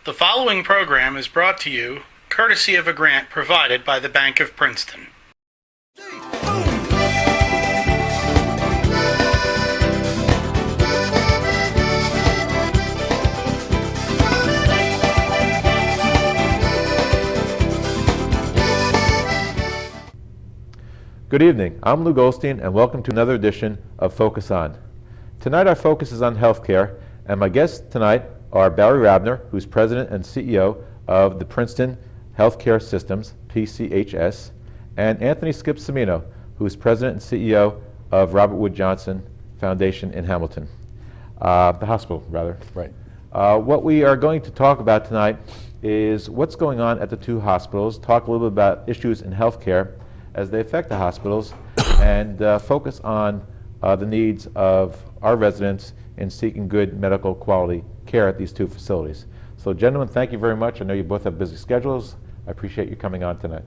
The following program is brought to you courtesy of a grant provided by the Bank of Princeton. Good evening. I'm Lou Goldstein, and welcome to another edition of Focus On. Tonight our focus is on healthcare, and my guests tonight are Barry Rabner, who's President and CEO of the Princeton Healthcare Systems, PCHS, and Anthony Skip-Semino, who's President and CEO of Robert Wood Johnson Foundation in Hamilton, the hospital, rather. Right. What we are going to talk about tonight is what's going on at the two hospitals, talk a little bit about issues in healthcare as they affect the hospitals, and focus on the needs of our residents in seeking good medical quality care at these two facilities. So gentlemen, thank you very much. I know you both have busy schedules. I appreciate you coming on tonight.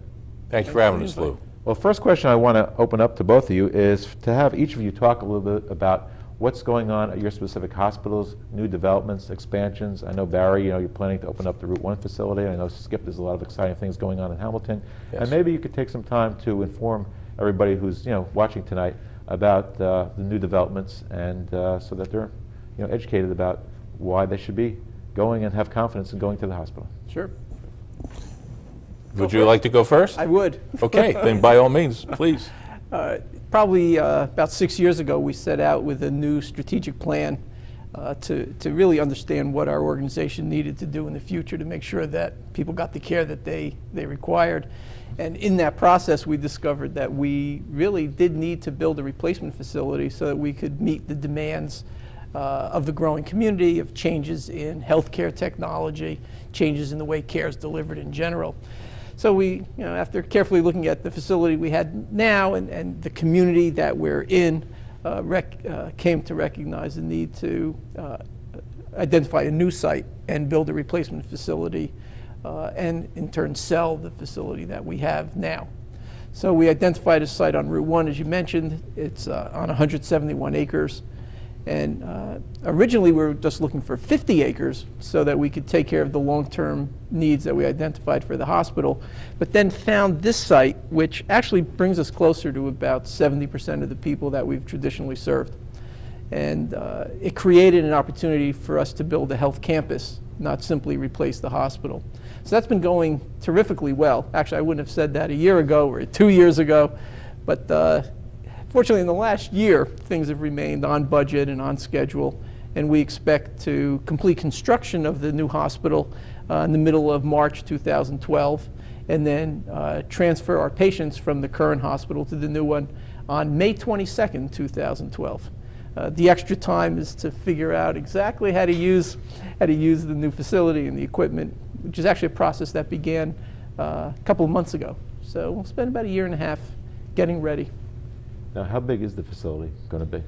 Thanks for having us, Lou. Well, first question I want to open up to both of you is to have each of you talk a little bit about what's going on at your specific hospitals, new developments, expansions. I know, Barry, you're planning to open up the Route 1 facility. I know, Skip, there's a lot of exciting things going on in Hamilton. Yes. And maybe you could take some time to inform everybody who's watching tonight about the new developments, and so that they're educated about why they should be going and have confidence in going to the hospital. Sure. Would you like to go first? I would. Okay, then by all means, please. Probably about 6 years ago, we set out with a new strategic plan to really understand what our organization needed to do in the future to make sure that people got the care that they required. And in that process, we discovered that we really did need to build a replacement facility so that we could meet the demands of the growing community, of changes in healthcare technology, changes in the way care is delivered in general. So we, after carefully looking at the facility we had now and the community that we're in, came to recognize the need to identify a new site and build a replacement facility, and in turn sell the facility that we have now. So we identified a site on Route 1, as you mentioned. It's on 171 acres. And originally we were just looking for 50 acres so that we could take care of the long-term needs that we identified for the hospital, but then found this site, which actually brings us closer to about 70% of the people that we've traditionally served. And it created an opportunity for us to build a health campus, not simply replace the hospital. So that's been going terrifically well. Actually, I wouldn't have said that a year ago or 2 years ago, but fortunately, in the last year, things have remained on budget and on schedule, and we expect to complete construction of the new hospital in the middle of March 2012, and then transfer our patients from the current hospital to the new one on May 22nd, 2012. The extra time is to figure out exactly how to use the new facility and the equipment, which is actually a process that began a couple of months ago. So we'll spend about a year and a half getting ready. Now, how big is the facility going to be?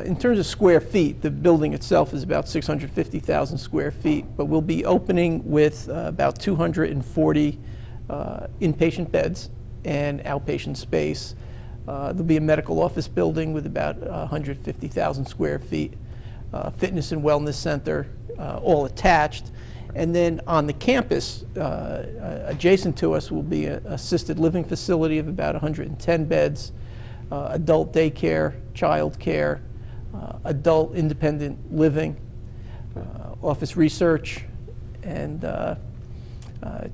In terms of square feet, the building itself is about 650,000 square feet, but we'll be opening with about 240 inpatient beds and outpatient space. There'll be a medical office building with about 150,000 square feet, fitness and wellness center, all attached. And then on the campus, adjacent to us, will be an assisted living facility of about 110 beds, adult daycare, child care, adult independent living, office research, and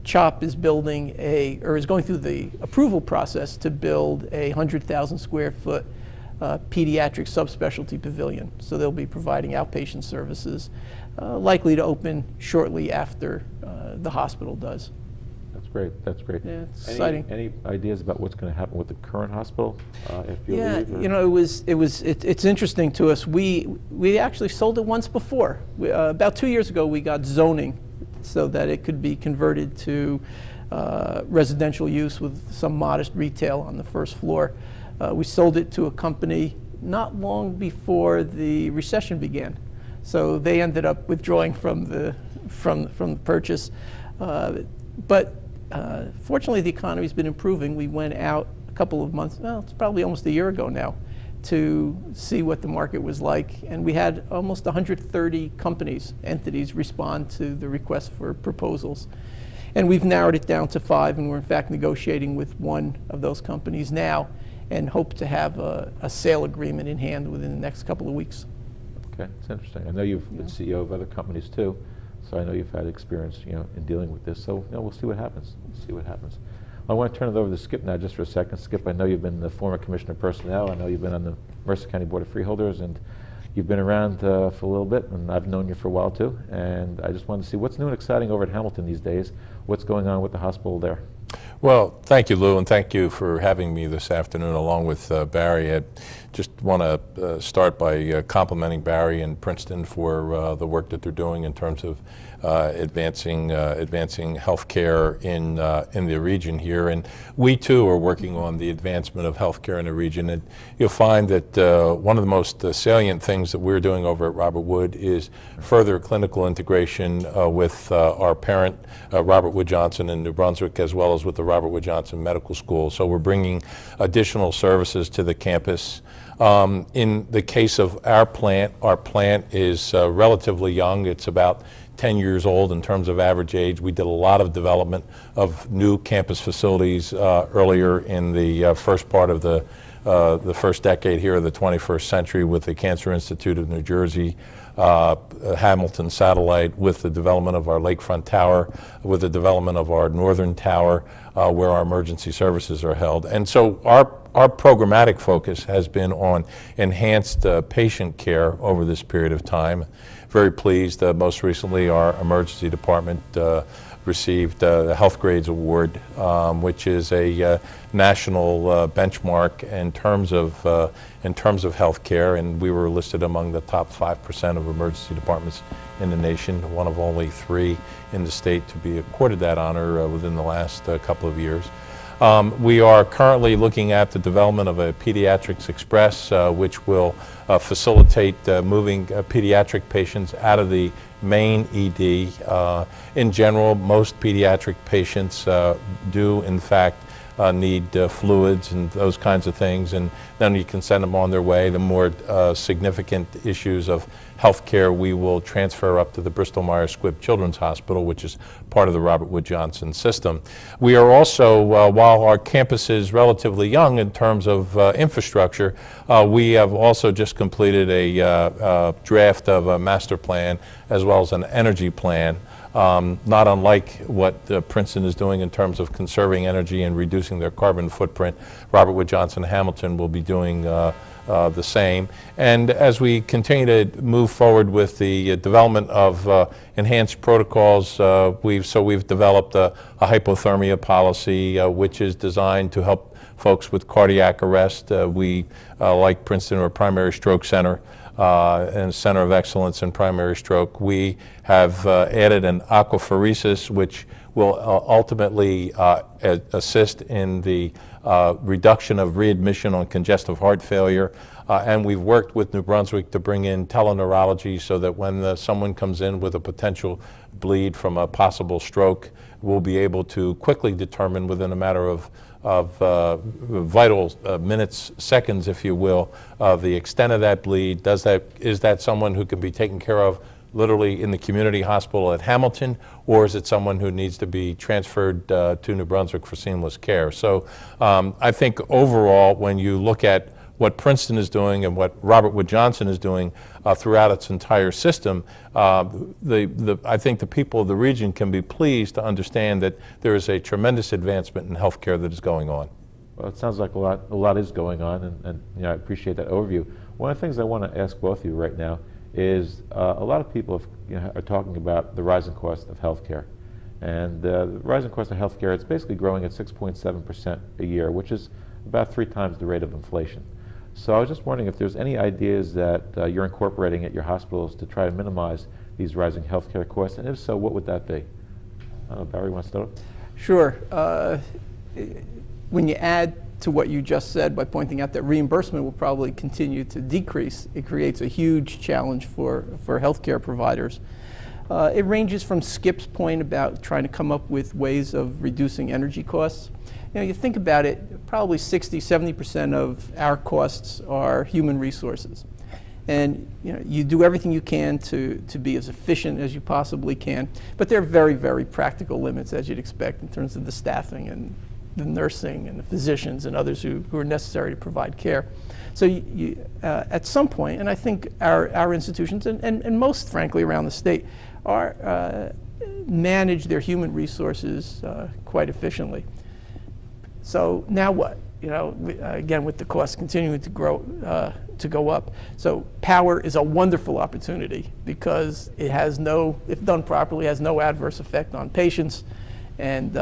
CHOP is building is going through the approval process to build a 100,000 square foot pediatric subspecialty pavilion. So they'll be providing outpatient services, likely to open shortly after the hospital does. That's great. That's great. Yeah, it's exciting. Any ideas about what's going to happen with the current hospital? If you leave, it's interesting to us. We actually sold it once before. About 2 years ago, we got zoning so that it could be converted to residential use with some modest retail on the first floor. We sold it to a company not long before the recession began. So they ended up withdrawing from the purchase. But fortunately, the economy's been improving. We went out a couple of months, well, it's probably almost a year ago now, to see what the market was like, and we had almost 130 entities respond to the request for proposals. And we've narrowed it down to 5, and we're in fact negotiating with one of those companies now and hope to have a sale agreement in hand within the next couple of weeks. Okay, it's interesting. I know you've been CEO of other companies too, so I know you've had experience, in dealing with this. So, we'll see what happens. We'll see what happens. I want to turn it over to Skip now just for a second. Skip, I know you've been the former Commissioner of Personnel. I know you've been on the Mercer County Board of Freeholders, and you've been around for a little bit, and I've known you for a while too. And I just wanted to see what's new and exciting over at Hamilton these days. What's going on with the hospital there? Well, thank you, Lou, and thank you for having me this afternoon along with Barry. I just want to start by complimenting Barry and Princeton for the work that they're doing in terms of advancing healthcare in the region here. And we too are working on the advancement of healthcare in the region. And you'll find that one of the most salient things that we're doing over at Robert Wood is further clinical integration with our parent, Robert Wood Johnson in New Brunswick, as well as with the Robert Wood Johnson Medical School. So we're bringing additional services to the campus. In the case of our plant is relatively young. It's about 10 years old in terms of average age. We did a lot of development of new campus facilities earlier in the first part of the first decade here of the 21st century with the Cancer Institute of New Jersey, Hamilton Satellite, with the development of our Lakefront Tower, with the development of our Northern Tower, where our emergency services are held. And so our programmatic focus has been on enhanced patient care over this period of time. Very pleased, most recently our emergency department received the Health Grades Award, which is a national benchmark in terms of health care, and we were listed among the top 5% of emergency departments in the nation, one of only 3 in the state to be accorded that honor within the last couple of years. We are currently looking at the development of a Pediatrics Express, which will facilitate moving pediatric patients out of the main ED. In general, most pediatric patients do, in fact, need fluids and those kinds of things, and then you can send them on their way. The more significant issues of health care we will transfer up to the Bristol-Myers Squibb Children's Hospital, which is part of the Robert Wood Johnson system. We are also, while our campus is relatively young in terms of infrastructure, we have also just completed a draft of a master plan as well as an energy plan. Not unlike what Princeton is doing in terms of conserving energy and reducing their carbon footprint, Robert Wood Johnson Hamilton will be doing the same. And as we continue to move forward with the development of enhanced protocols, we've developed a hypothermia policy which is designed to help folks with cardiac arrest. We, like Princeton, are a primary stroke center and Center of Excellence in Primary Stroke. We have added an aquapheresis, which will ultimately assist in the reduction of readmission on congestive heart failure. And we've worked with New Brunswick to bring in teleneurology so that when someone comes in with a potential bleed from a possible stroke, we'll be able to quickly determine within a matter of vital minutes, seconds, if you will, the extent of that bleed. Is that someone who can be taken care of literally in the community hospital at Hamilton, or is it someone who needs to be transferred to New Brunswick for seamless care? So I think overall, when you look at what Princeton is doing and what Robert Wood Johnson is doing throughout its entire system, I think the people of the region can be pleased to understand that there is a tremendous advancement in healthcare that is going on. Well, it sounds like a lot is going on, and I appreciate that overview. One of the things I want to ask both of you right now is a lot of people are talking about the rising cost of healthcare. And the rising cost of healthcare, it's basically growing at 6.7% a year, which is about 3 times the rate of inflation. So I was just wondering if there's any ideas that you're incorporating at your hospitals to try to minimize these rising healthcare costs, and if so, what would that be? Barry, want to start? Sure. When you add to what you just said by pointing out that reimbursement will probably continue to decrease, it creates a huge challenge for healthcare providers. It ranges from Skip's point about trying to come up with ways of reducing energy costs. you think about it, probably 60–70% of our costs are human resources. And you do everything you can to be as efficient as you possibly can, but there are very, very practical limits, as you'd expect, in terms of the staffing and the nursing and the physicians and others who are necessary to provide care. So at some point, and I think our institutions and most, frankly, around the state manage their human resources quite efficiently. So now what? Again, with the costs continuing to go up. So power is a wonderful opportunity because it has if done properly, has no adverse effect on patients. And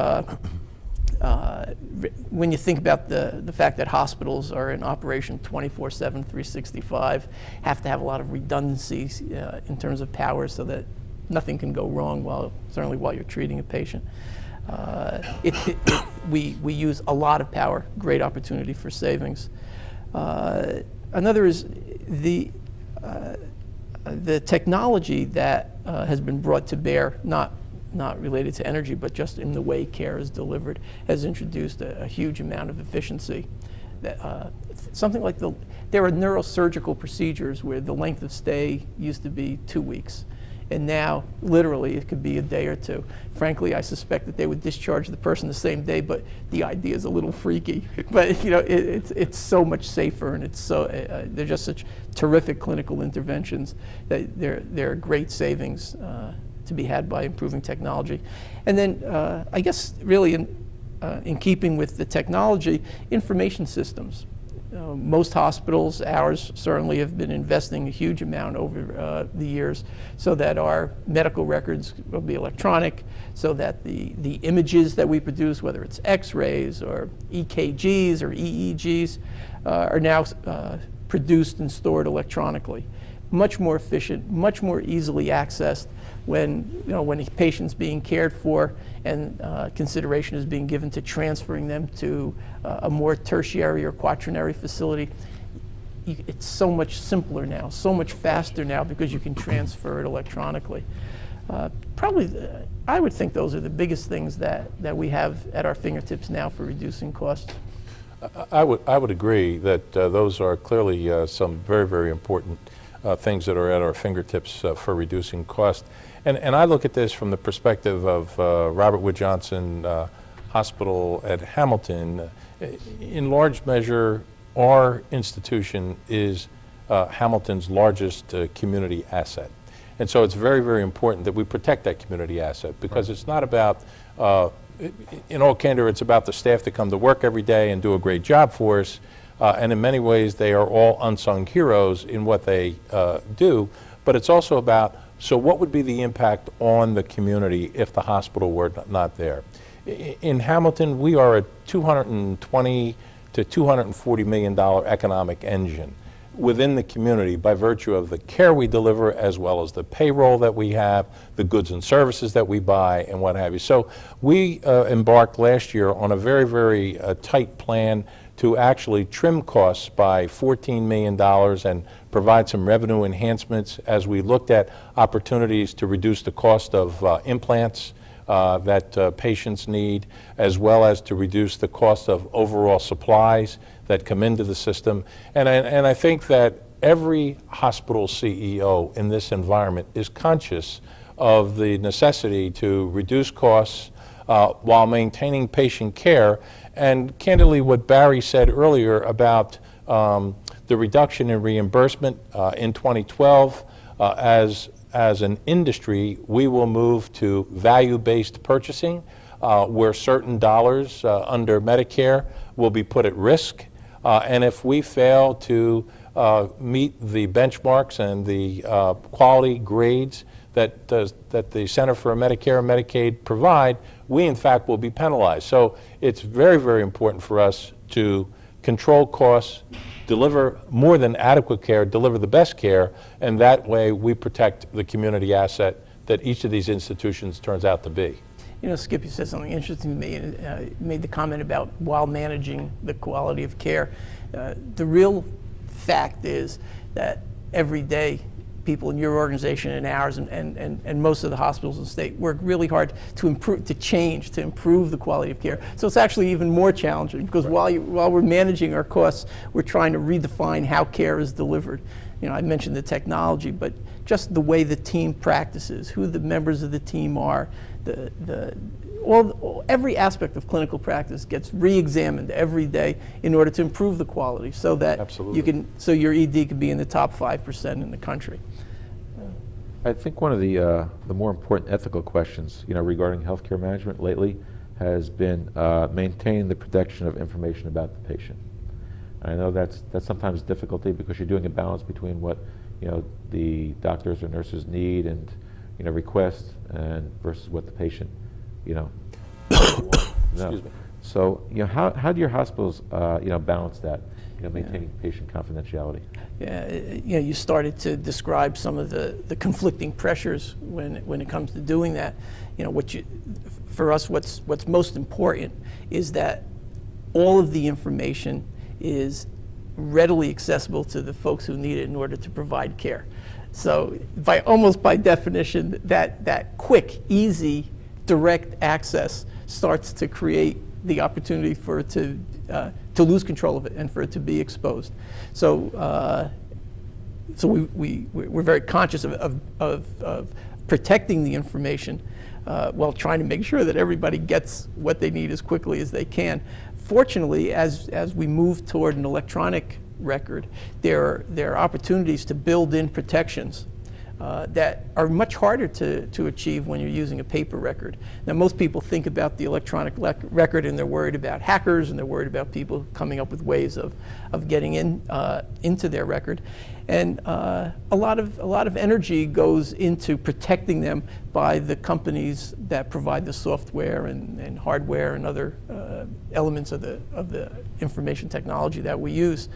when you think about the fact that hospitals are in operation 24/7, 365, have to have a lot of redundancies in terms of power so that nothing can go wrong certainly while you're treating a patient. We use a lot of power, great opportunity for savings. Another is the technology that has been brought to bear, not related to energy, but just in the way care is delivered, has introduced a huge amount of efficiency. Something like there are neurosurgical procedures where the length of stay used to be 2 weeks. And now, literally, it could be a day or two. Frankly, I suspect that they would discharge the person the same day, but the idea is a little freaky. But it's so much safer, and they're just such terrific clinical interventions that there are great savings to be had by improving technology. And then, I guess, really, in keeping with the technology, information systems. Most hospitals, ours certainly, have been investing a huge amount over the years so that our medical records will be electronic, so that the images that we produce, whether it's x-rays or EKGs or EEGs, are now produced and stored electronically. Much more efficient, much more easily accessed when a patient's being cared for and consideration is being given to transferring them to a more tertiary or quaternary facility. It's so much simpler now, so much faster now because you can transfer it electronically. Probably, I would think those are the biggest things that we have at our fingertips now for reducing costs. I would agree that those are clearly some very, very important things that are at our fingertips for reducing cost. And I look at this from the perspective of Robert Wood Johnson Hospital at Hamilton. In large measure, our institution is Hamilton's largest community asset. And so it's very, very important that we protect that community asset because it's not about, in all candor, it's about the staff that come to work every day and do a great job for us. And in many ways, they are all unsung heroes in what they do. But it's also about, so what would be the impact on the community if the hospital were not there? In Hamilton, we are a $220 to $240 million economic engine within the community by virtue of the care we deliver as well as the payroll that we have, the goods and services that we buy, and what have you. So we embarked last year on a very, very tight plan to actually trim costs by $14 million and provide some revenue enhancements as we looked at opportunities to reduce the cost of implants that patients need, as well as to reduce the cost of overall supplies that come into the system. And I think that every hospital CEO in this environment is conscious of the necessity to reduce costs while maintaining patient care. And candidly, what Barry said earlier about the reduction in reimbursement in 2012, as an industry, we will move to value-based purchasing, where certain dollars under Medicare will be put at risk. And if we fail to meet the benchmarks and the quality grades that the Center for Medicare and Medicaid provide, we in fact will be penalized. So it's very, very important for us to control costs, deliver more than adequate care, deliver the best care, and that way we protect the community asset that each of these institutions turns out to be. Skip, you said something interesting to me. Made the comment about while managing the quality of care. The real fact is that every day people in your organization and ours and most of the hospitals in the state work really hard to improve, to improve the quality of care. So it's actually even more challenging because while we're managing our costs, we're trying to redefine how care is delivered. You know, I mentioned the technology, but just the way the team practices, who the members of the team are, every aspect of clinical practice gets re-examined every day in order to improve the quality, so that so your ED can be in the top 5% in the country. I think one of the more important ethical questions, regarding healthcare management lately has been maintaining the protection of information about the patient. I know that's sometimes difficulty because you're doing a balance between what the doctors or nurses need and request and versus what the patient Excuse me. So how do your hospitals balance that, maintaining patient confidentiality? Yeah, you started to describe some of the conflicting pressures when it comes to doing that. For us, what's most important is that all of the information is readily accessible to the folks who need it in order to provide care. So almost by definition, that quick, easy, direct access starts to create the opportunity for it to lose control of it and for it to be exposed. So we're very conscious of protecting the information while trying to make sure that everybody gets what they need as quickly as they can. Fortunately, as we move toward an electronic record, there are opportunities to build in protections that are much harder to achieve when you're using a paper record. Now, most people think about the electronic record and they're worried about hackers and they're worried about people coming up with ways of getting into their record. And a lot of energy goes into protecting them by the companies that provide the software and hardware and other elements of the information technology that we use.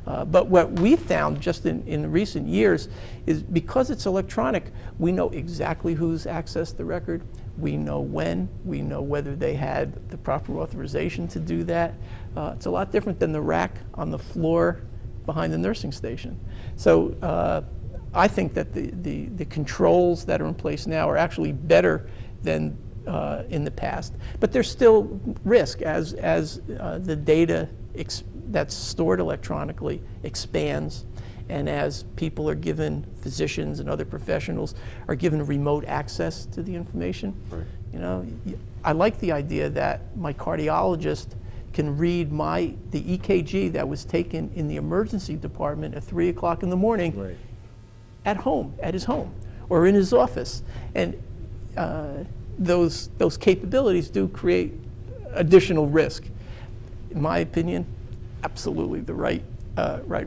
But what we found just in recent years is because it's electronic, we know exactly who's accessed the record, we know when, we know whether they had the proper authorization to do that. It's a lot different than the rack on the floor behind the nursing station. So I think that the controls that are in place now are actually better than in the past. But there's still risk as the data that's stored electronically expands, and as people are given, physicians and other professionals are given remote access to the information. Right. I like the idea that my cardiologist can read the EKG that was taken in the emergency department at 3 o'clock in the morning. Right. At home, at his home, or in his office. And those capabilities do create additional risk. In my opinion, absolutely the right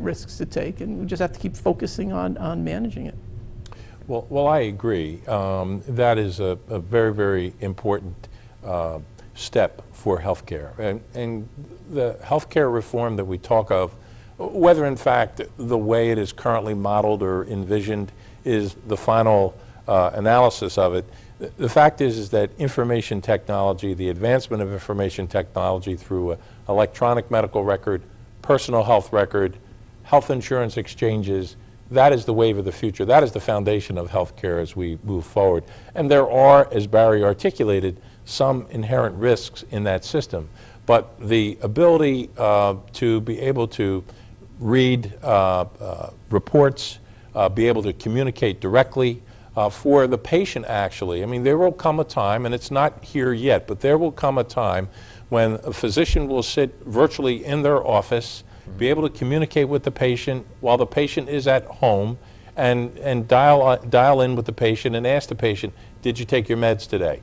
risks to take, and we just have to keep focusing on managing it. Well, I agree. That is a very, very important step for healthcare. And the healthcare reform that we talk of, whether in fact the way it is currently modeled or envisioned is the final analysis of it, the fact is that information technology, the advancement of information technology through electronic medical record, personal health record, health insurance exchanges, that is the wave of the future. That is the foundation of healthcare as we move forward. And there are, as Barry articulated, some inherent risks in that system. But the ability to be able to read reports, be able to communicate directly for the patient actually. I mean, there will come a time, and it's not here yet, but there will come a time when a physician will sit virtually in their office, be able to communicate with the patient while the patient is at home, and dial in with the patient and ask the patient, did you take your meds today?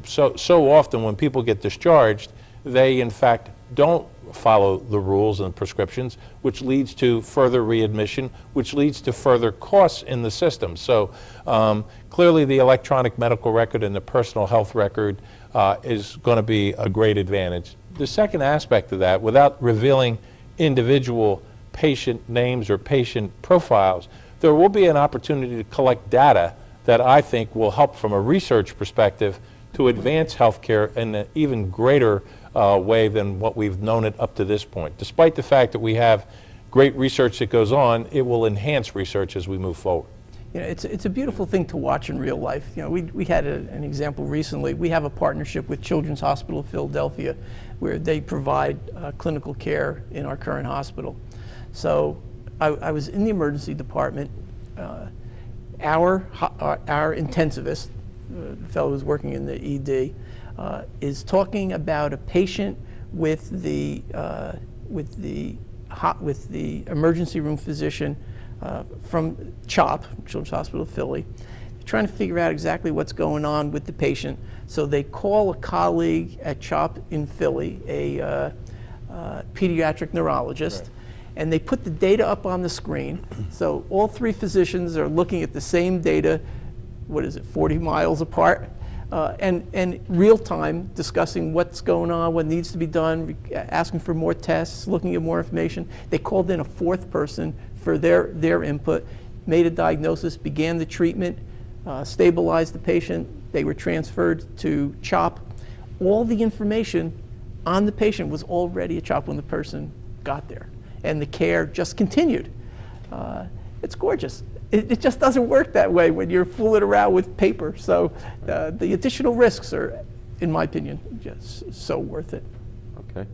So often when people get discharged, they in fact don't follow the rules and prescriptions, which leads to further readmission, which leads to further costs in the system. So clearly the electronic medical record and the personal health record is going to be a great advantage. The second aspect of that, without revealing individual patient names or patient profiles, there will be an opportunity to collect data that I think will help from a research perspective to advance healthcare in an even greater way than what we've known it up to this point. Despite the fact that we have great research that goes on, it will enhance research as we move forward. You know, it's a beautiful thing to watch in real life. You know, we had an example recently. We have a partnership with Children's Hospital of Philadelphia where they provide clinical care in our current hospital. So I was in the emergency department. Our intensivist, the fellow who's working in the ED, is talking about a patient with the emergency room physician from CHOP, Children's Hospital of Philly, trying to figure out exactly what's going on with the patient. So they call a colleague at CHOP in Philly, a pediatric neurologist, and they put the data up on the screen. So all three physicians are looking at the same data, 40 miles apart, and real time discussing what's going on, what needs to be done, asking for more tests, looking at more information. They called in a fourth person for their input, made a diagnosis, began the treatment, stabilized the patient. They were transferred to CHOP. All the information on the patient was already at CHOP when the person got there, and the care just continued. It's gorgeous. It just doesn't work that way when you're fooling around with paper. So the additional risks are, in my opinion, just so worth it. Okay.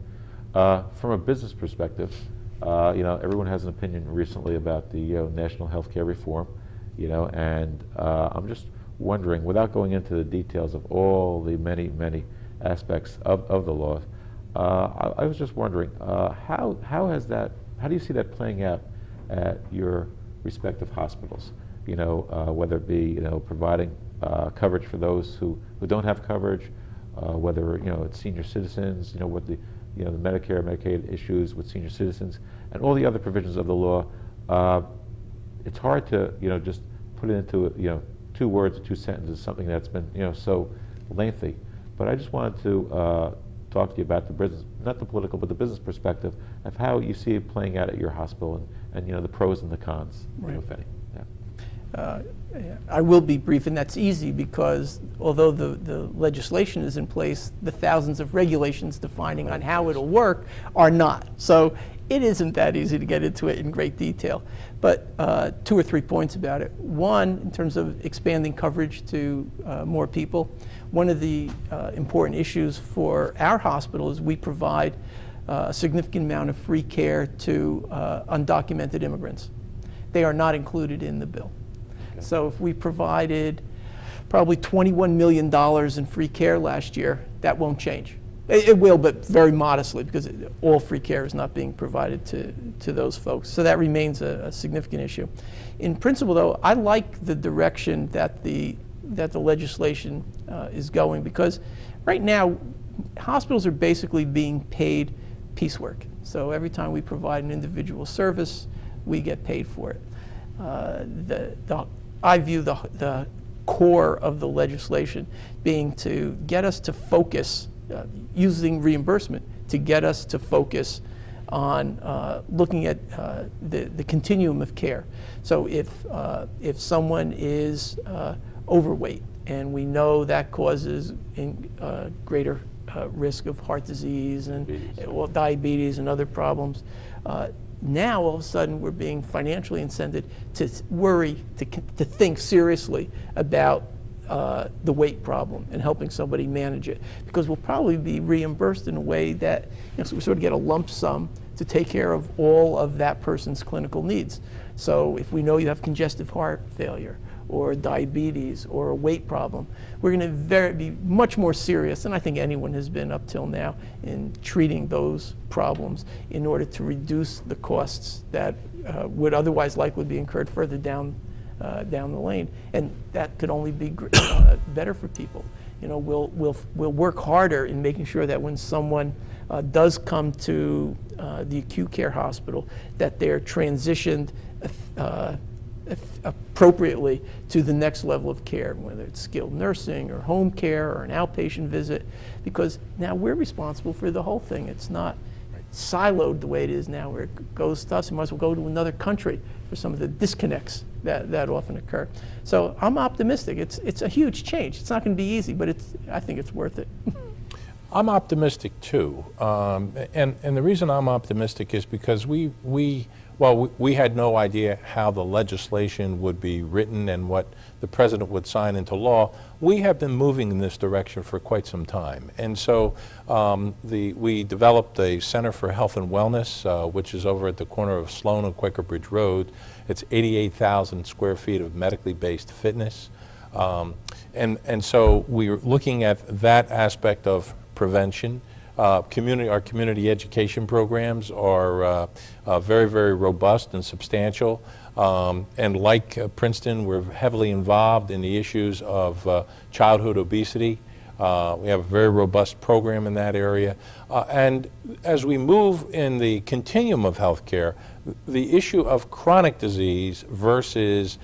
From a business perspective, everyone has an opinion recently about the national healthcare reform, and I'm just wondering, without going into the details of all the many aspects of the law, I was just wondering, how do you see that playing out at your respective hospitals? Whether it be providing coverage for those who don't have coverage, whether it's senior citizens, what the Medicare, Medicaid issues with senior citizens, and all the other provisions of the law. It's hard to just put it into 2 words or 2 sentences, something that's been so lengthy. But I just wanted to talk to you about the business, not the political, but the business perspective of how you see it playing out at your hospital, and the pros and the cons, if any. Yeah. I will be brief, and that's easy because although the legislation is in place, the thousands of regulations defining on how it'll work are not. So it isn't that easy to get into it in great detail. But 2 or 3 points about it. One, in terms of expanding coverage to more people, one of the important issues for our hospital is we provide a significant amount of free care to undocumented immigrants. They are not included in the bill. Okay. So if we provided probably $21 million in free care last year, that won't change. It will, but very modestly, because all free care is not being provided to those folks. So that remains a significant issue. In principle, though, I like the direction that the legislation is going, because right now hospitals are basically being paid piecework. So every time we provide an individual service, we get paid for it. I view the core of the legislation being to get us to focus, using reimbursement, to get us to focus on looking at the continuum of care. So if someone is overweight, and we know that causes greater risk of heart disease and diabetes and other problems, now all of a sudden we're being financially incented to worry, to think seriously about the weight problem and helping somebody manage it, because we'll probably be reimbursed in a way that so we sort of get a lump sum to take care of all of that person's clinical needs. So if we know you have congestive heart failure or diabetes or a weight problem, we're going to be much more serious than I think anyone has been up till now in treating those problems in order to reduce the costs that would otherwise likely be incurred further down the lane, and that could only be better for people. We'll work harder in making sure that when someone does come to the acute care hospital, that they're transitioned appropriately to the next level of care, whether it's skilled nursing or home care or an outpatient visit, because now we're responsible for the whole thing. It's not siloed the way it is now, where it goes to us. You might as well go to another country for some of the disconnects that often occur. So I'm optimistic. It's a huge change. It's not going to be easy, but I think it's worth it. I'm optimistic too, and the reason I'm optimistic is because we Well, we had no idea how the legislation would be written and what the president would sign into law. We have been moving in this direction for quite some time. And so we developed a Center for Health and Wellness, which is over at the corner of Sloan and Quaker Bridge Road. It's 88,000 square feet of medically based fitness. And so we're looking at that aspect of prevention. Our community education programs are very, very robust and substantial. And like Princeton, we're heavily involved in the issues of childhood obesity. We have a very robust program in that area. And as we move in the continuum of healthcare, the issue of chronic disease versus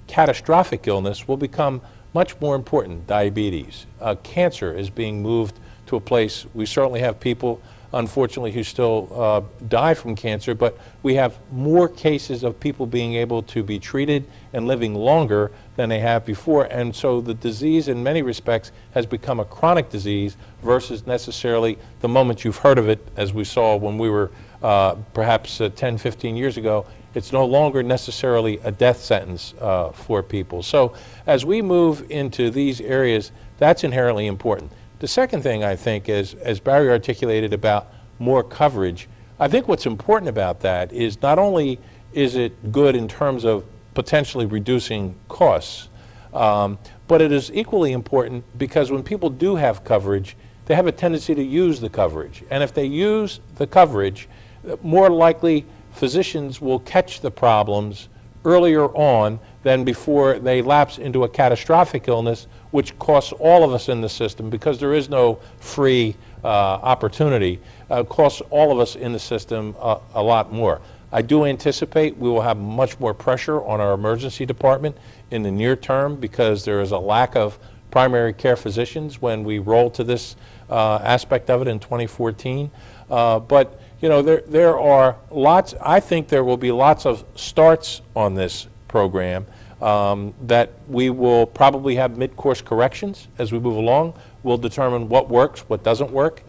catastrophic illness will become much more important. Diabetes, cancer is being moved to a place. We certainly have people, unfortunately, who still die from cancer, but we have more cases of people being able to be treated and living longer than they have before. And so the disease, in many respects, has become a chronic disease versus necessarily the moment you've heard of it, as we saw when we were perhaps 10, 15 years ago. It's no longer necessarily a death sentence for people. So as we move into these areas, that's inherently important. The second thing, I think, is, as Barry articulated about more coverage, I think what's important about that is not only is it good in terms of potentially reducing costs, but it is equally important because when people do have coverage, they have a tendency to use the coverage. And if they use the coverage, more likely physicians will catch the problems earlier on than before they lapse into a catastrophic illness, which costs all of us in the system, because there is no free opportunity, costs all of us in the system a lot more. I do anticipate we will have much more pressure on our emergency department in the near term because there is a lack of primary care physicians when we roll to this aspect of it in 2014. But you know, there are lots, I think there will be lots of starts on this program that we will probably have mid-course corrections as we move along. We'll determine what works, what doesn't work.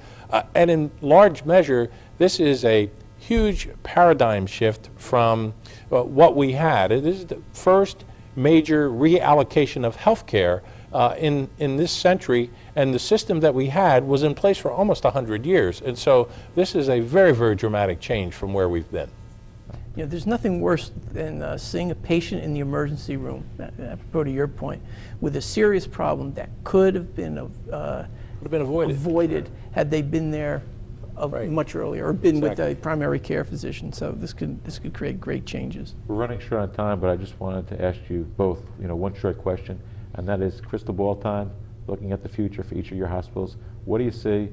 And in large measure, this is a huge paradigm shift from what we had. It is the first major reallocation of healthcare in this century, and the system that we had was in place for almost 100 years. And so this is a very, very dramatic change from where we've been. You know, there's nothing worse than seeing a patient in the emergency room, apropos to your point, with a serious problem that could have been avoided had they been there Right. much earlier or been Exactly. with a primary care physician. So this could create great changes. We're running short on time, but I just wanted to ask you both, one short question, and that is crystal ball time, looking at the future for each of your hospitals. What do you see,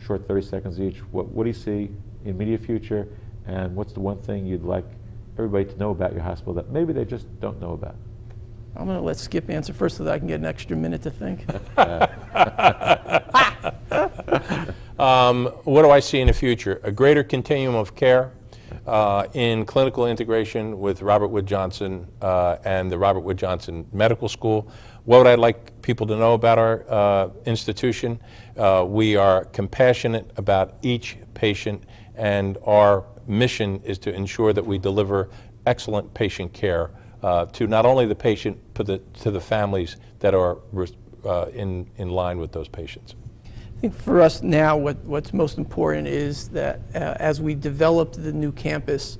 short 30 seconds each, what do you see in immediate future, and what's the one thing you'd like everybody to know about your hospital that maybe they just don't know about? I'm going to let Skip answer first so that I can get an extra minute to think. What do I see in the future? A greater continuum of care in clinical integration with Robert Wood Johnson and the Robert Wood Johnson Medical School. What would I like people to know about our institution? We are compassionate about each patient, and our mission is to ensure that we deliver excellent patient care to not only the patient, but to the families that are in line with those patients. I think for us now, what's most important is that as we develop the new campus,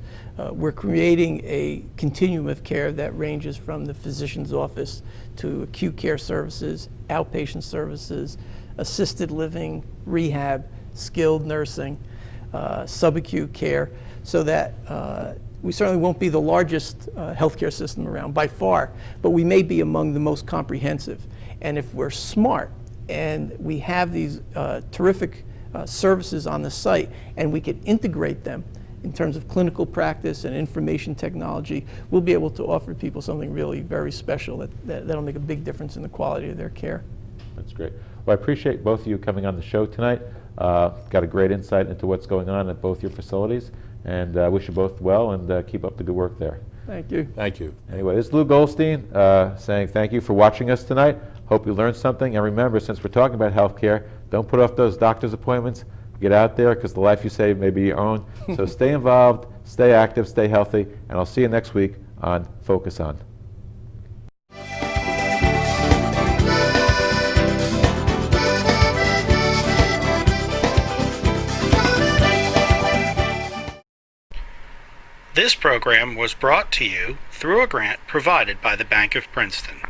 we're creating a continuum of care that ranges from the physician's office to acute care services, outpatient services, assisted living, rehab, skilled nursing, subacute care, so that we certainly won't be the largest healthcare system around by far, but we may be among the most comprehensive. And if we're smart and we have these terrific services on the site and we can integrate them in terms of clinical practice and information technology, we'll be able to offer people something really very special that'll make a big difference in the quality of their care. That's great. Well, I appreciate both of you coming on the show tonight. Got a great insight into what's going on at both your facilities, and I wish you both well and keep up the good work there. Thank you. Thank you. Anyway, this is Lou Goldstein saying thank you for watching us tonight. Hope you learned something. And remember, since we're talking about healthcare, don't put off those doctor's appointments. Get out there, because the life you save may be your own. So stay involved, stay active, stay healthy, and I'll see you next week on Focus On. This program was brought to you through a grant provided by the Bank of Princeton.